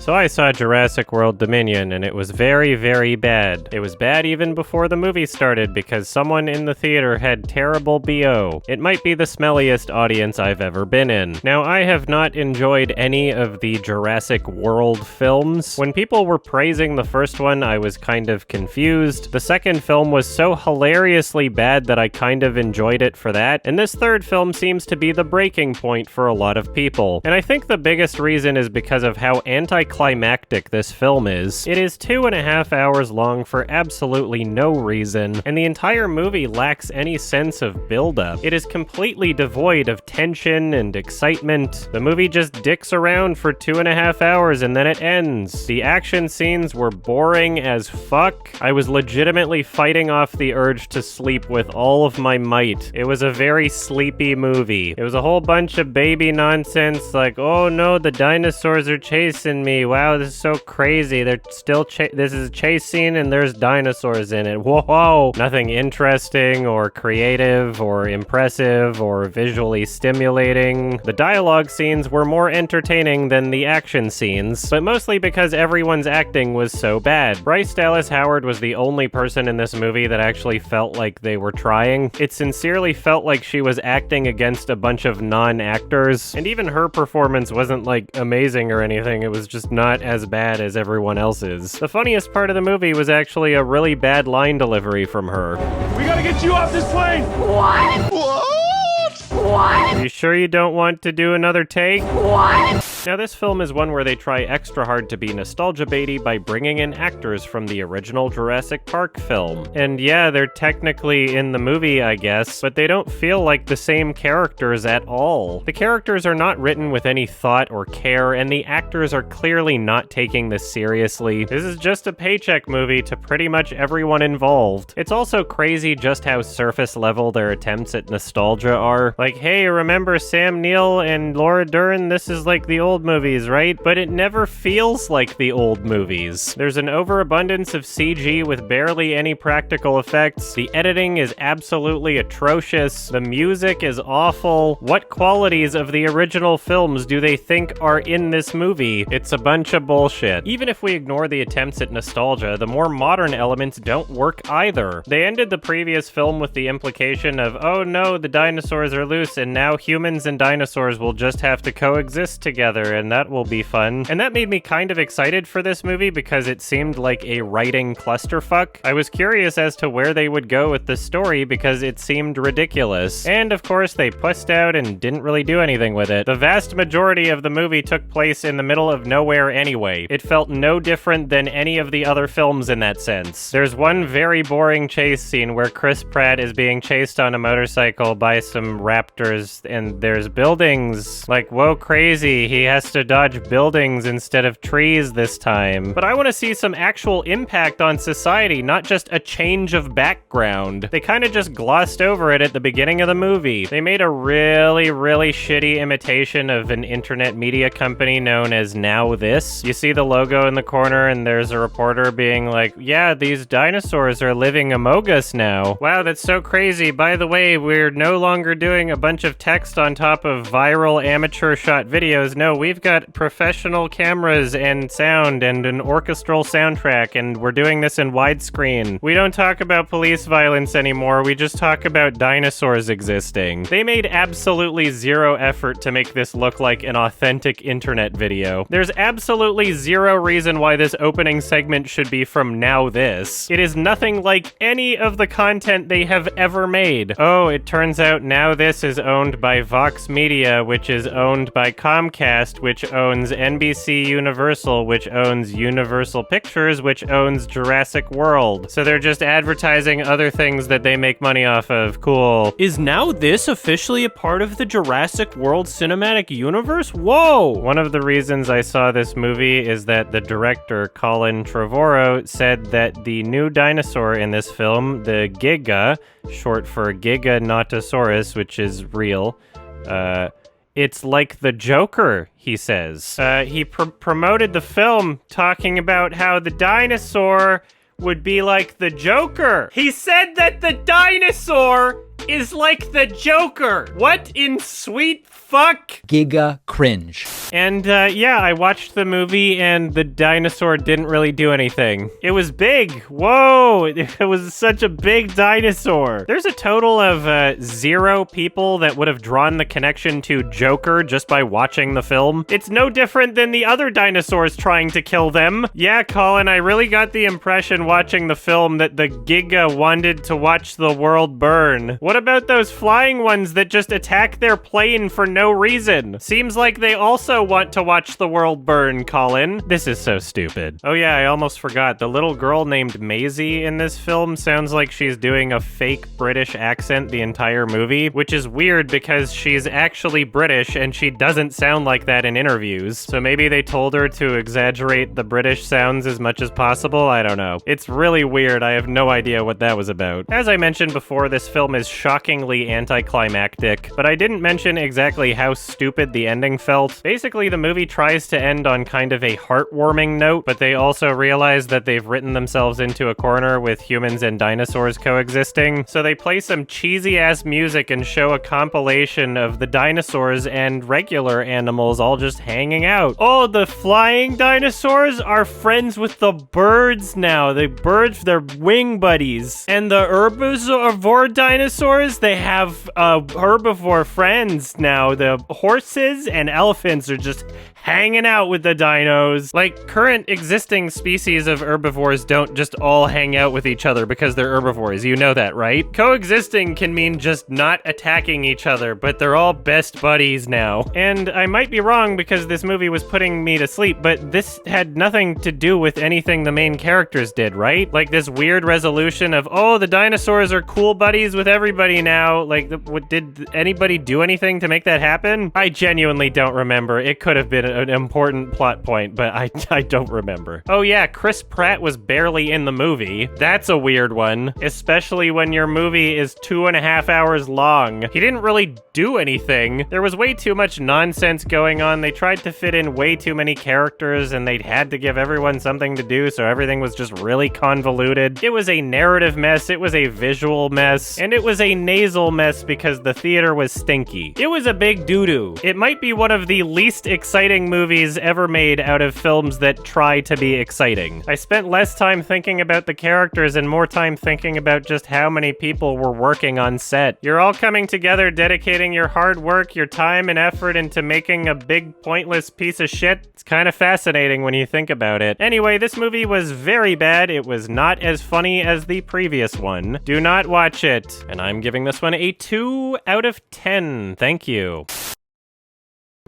So I saw Jurassic World Dominion, and it was very, very bad. It was bad even before the movie started because someone in the theater had terrible BO. It might be the smelliest audience I've ever been in. Now, I have not enjoyed any of the Jurassic World films. When people were praising the first one, I was kind of confused. The second film was so hilariously bad that I kind of enjoyed it for that, and this third film seems to be the breaking point for a lot of people. And I think the biggest reason is because of how anticlimactic this film is. It is 2.5 hours long for absolutely no reason, and the entire movie lacks any sense of build-up. It is completely devoid of tension and excitement. The movie just dicks around for 2.5 hours and then it ends. The action scenes were boring as fuck. I was legitimately fighting off the urge to sleep with all of my might. It was a very sleepy movie. It was a whole bunch of baby nonsense like, oh no, the dinosaurs are chasing me. Wow, this is so crazy. They're still this is a chase scene and there's dinosaurs in it. Whoa! Nothing interesting or creative or impressive or visually stimulating. The dialogue scenes were more entertaining than the action scenes, but mostly because everyone's acting was so bad. Bryce Dallas Howard was the only person in this movie that actually felt like they were trying. It sincerely felt like she was acting against a bunch of non-actors, and even her performance wasn't like amazing or anything. It was just not as bad as everyone else's. The funniest part of the movie was actually a really bad line delivery from her. We gotta get you off this plane! What? What? What? You sure you don't want to do another take? What? Now, this film is one where they try extra hard to be nostalgia baity by bringing in actors from the original Jurassic Park film. And yeah, they're technically in the movie, I guess, but they don't feel like the same characters at all. The characters are not written with any thought or care, and the actors are clearly not taking this seriously. This is just a paycheck movie to pretty much everyone involved. It's also crazy just how surface level their attempts at nostalgia are. Like, hey, remember Sam Neill and Laura Dern? This is like the old movies, right? But it never feels like the old movies. There's an overabundance of CG with barely any practical effects. The editing is absolutely atrocious. The music is awful. What qualities of the original films do they think are in this movie? It's a bunch of bullshit. Even if we ignore the attempts at nostalgia, the more modern elements don't work either. They ended the previous film with the implication of, oh no, the dinosaurs are loose and now humans and dinosaurs will just have to coexist together and that will be fun. And that made me kind of excited for this movie because it seemed like a writing clusterfuck. I was curious as to where they would go with the story because it seemed ridiculous. And of course they pussed out and didn't really do anything with it. The vast majority of the movie took place in the middle of nowhere anyway. It felt no different than any of the other films in that sense. There's one very boring chase scene where Chris Pratt is being chased on a motorcycle by some raptors and there's buildings. Like, whoa, crazy. He has to dodge buildings instead of trees this time. But I want to see some actual impact on society, not just a change of background. They kind of just glossed over it at the beginning of the movie. They made a really, really shitty imitation of an internet media company known as Now This. You see the logo in the corner and there's a reporter being like, yeah, these dinosaurs are living among us now. Wow, that's so crazy. By the way, we're no longer doing a bunch of text on top of viral amateur shot videos. No, we've got professional cameras and sound and an orchestral soundtrack, and we're doing this in widescreen. We don't talk about police violence anymore, we just talk about dinosaurs existing. They made absolutely zero effort to make this look like an authentic internet video. There's absolutely zero reason why this opening segment should be from Now This. It is nothing like any of the content they have ever made. Oh, it turns out Now This is owned by Vox Media, which is owned by Comcast, which owns NBC Universal, which owns Universal Pictures, which owns Jurassic World. So they're just advertising other things that they make money off of. Cool. Is Now This officially a part of the Jurassic World cinematic universe? Whoa! One of the reasons I saw this movie is that the director, Colin Trevorrow, said that the new dinosaur in this film, the Giga, short for Giganotosaurus, which is real, it's like the Joker, he says. He promoted the film talking about how the dinosaur would be like the Joker. He said that the dinosaur is like the Joker. What in sweet fuck? Giga cringe. And yeah, I watched the movie and the dinosaur didn't really do anything. It was big. Whoa, it was such a big dinosaur. There's a total of 0 people that would have drawn the connection to Joker just by watching the film. It's no different than the other dinosaurs trying to kill them. Yeah, Colin, I really got the impression watching the film that the Giga wanted to watch the world burn. What about those flying ones that just attack their plane for no reason? Seems like they also want to watch the world burn, Colin. This is so stupid. Oh yeah, I almost forgot. The little girl named Maisie in this film sounds like she's doing a fake British accent the entire movie, which is weird because she's actually British and she doesn't sound like that in interviews. So maybe they told her to exaggerate the British sounds as much as possible. I don't know. It's really weird. I have no idea what that was about. As I mentioned before, this film is shockingly anticlimactic, but I didn't mention exactly how stupid the ending felt. Basically, the movie tries to end on kind of a heartwarming note, but they also realize that they've written themselves into a corner with humans and dinosaurs coexisting. So they play some cheesy-ass music and show a compilation of the dinosaurs and regular animals all just hanging out. Oh, the flying dinosaurs are friends with the birds now. The birds, they're wing buddies. And the herbivore dinosaurs, they have herbivore friends now. The horses and elephants are just hanging out with the dinos. Like, current existing species of herbivores don't just all hang out with each other because they're herbivores. You know that, right? Coexisting can mean just not attacking each other, but they're all best buddies now. And I might be wrong because this movie was putting me to sleep, but this had nothing to do with anything the main characters did, right? Like this weird resolution of, oh, the dinosaurs are cool buddies with everybody now. Like, did anybody do anything to make that happen? I genuinely don't remember. It could have been an important plot point, but I don't remember. Oh yeah, Chris Pratt was barely in the movie. That's a weird one, especially when your movie is 2.5 hours long. He didn't really do anything. There was way too much nonsense going on. They tried to fit in way too many characters and they had to give everyone something to do, so everything was just really convoluted. It was a narrative mess, it was a visual mess, and it was a nasal mess because the theater was stinky. It was a big doo-doo. It might be one of the least exciting movies ever made out of films that try to be exciting. I spent less time thinking about the characters and more time thinking about just how many people were working on set. You're all coming together, dedicating your hard work, your time and effort into making a big pointless piece of shit. It's kind of fascinating when you think about it. Anyway, this movie was very bad. It was not as funny as the previous one. Do not watch it. And I'm giving this one a 2 out of 10. Thank you.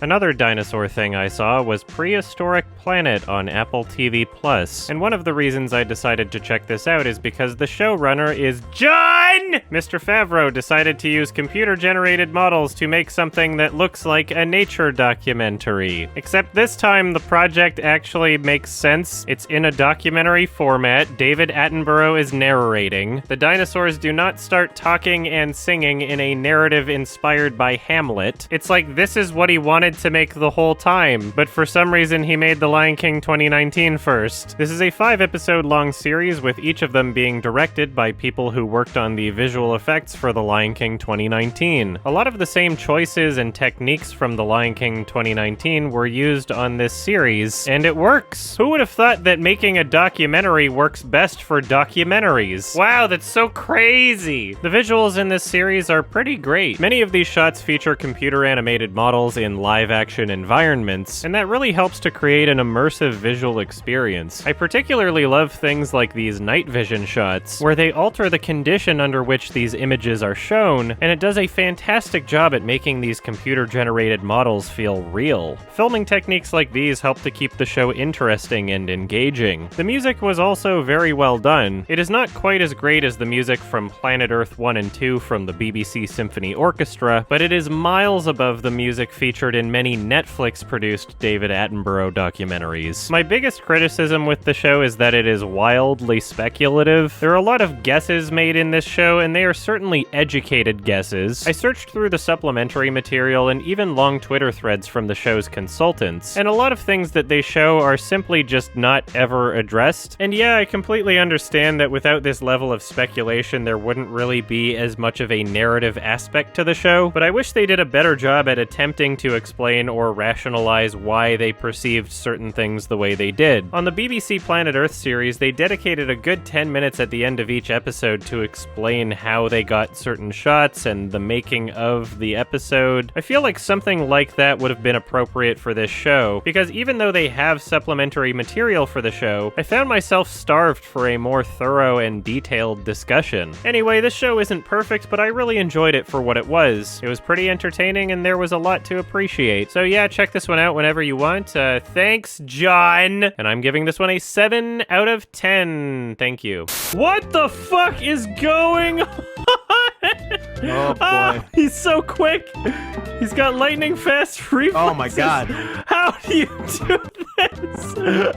Another dinosaur thing I saw was Prehistoric Planet on Apple TV+. And one of the reasons I decided to check this out is because the showrunner is John! Mr. Favreau decided to use computer-generated models to make something that looks like a nature documentary. Except this time, the project actually makes sense. It's in a documentary format. David Attenborough is narrating. The dinosaurs do not start talking and singing in a narrative inspired by Hamlet. It's like this is what he wanted to make the whole time, but for some reason he made The Lion King 2019 first. This is a 5-episode long series, with each of them being directed by people who worked on the visual effects for The Lion King 2019. A lot of the same choices and techniques from The Lion King 2019 were used on this series, and it works! Who would have thought that making a documentary works best for documentaries? Wow, that's so crazy! The visuals in this series are pretty great. Many of these shots feature computer-animated models in live-action environments, and that really helps to create an immersive visual experience. I particularly love things like these night vision shots, where they alter the condition under which these images are shown, and it does a fantastic job at making these computer-generated models feel real. Filming techniques like these help to keep the show interesting and engaging. The music was also very well done. It is not quite as great as the music from Planet Earth 1 and 2 from the BBC Symphony Orchestra, but it is miles above the music featured in than many Netflix-produced David Attenborough documentaries. My biggest criticism with the show is that it is wildly speculative. There are a lot of guesses made in this show, and they are certainly educated guesses. I searched through the supplementary material and even long Twitter threads from the show's consultants, and a lot of things that they show are simply just not ever addressed. And yeah, I completely understand that without this level of speculation, there wouldn't really be as much of a narrative aspect to the show, but I wish they did a better job at attempting to explain or rationalize why they perceived certain things the way they did. On the BBC Planet Earth series, they dedicated a good 10 minutes at the end of each episode to explain how they got certain shots and the making of the episode. I feel like something like that would have been appropriate for this show, because even though they have supplementary material for the show, I found myself starved for a more thorough and detailed discussion. Anyway, this show isn't perfect, but I really enjoyed it for what it was. It was pretty entertaining and there was a lot to appreciate. So yeah, check this one out whenever you want. Thanks, John! And I'm giving this one a 7 out of 10. Thank you. What the fuck is going on? Oh boy. He's so quick. He's got lightning fast reflexes. Oh my god. How do you do this?